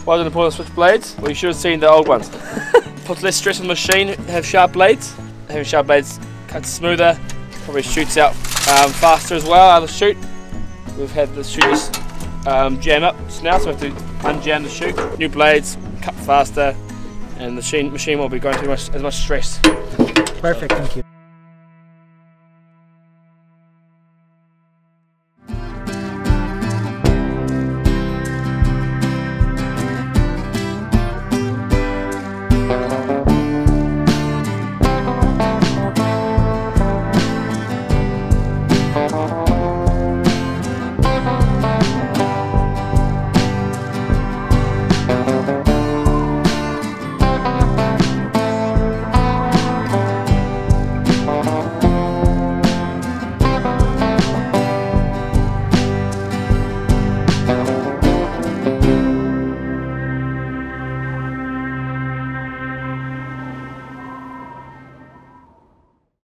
Why did I pull the switch blades? Well, you should have seen the old ones. Puts less stress on the machine, have sharp blades. Having sharp blades cuts smoother, probably shoots out faster as well out of the chute. We've had the chute just jam up just now, so we have to unjam the chute. New blades, cut faster, and the machine won't be going through as much stress. Perfect, thank you.